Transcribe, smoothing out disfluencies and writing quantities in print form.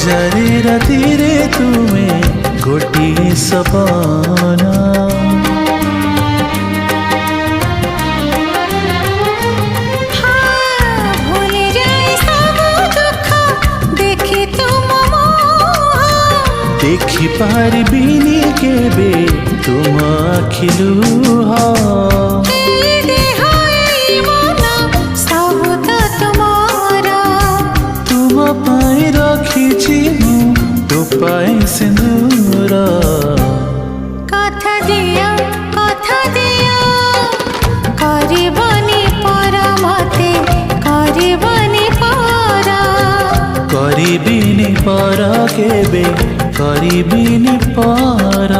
हजारे रातिरे तुमे गोटिए सपना देखी पारिबिनी केबे तुम आखि लुह तुम पाई रखिछि मु तो पाई सिंदूर कथा दिया करबनी पर मते करबनी पर करिबिनी पर केबे करिबिनी पर।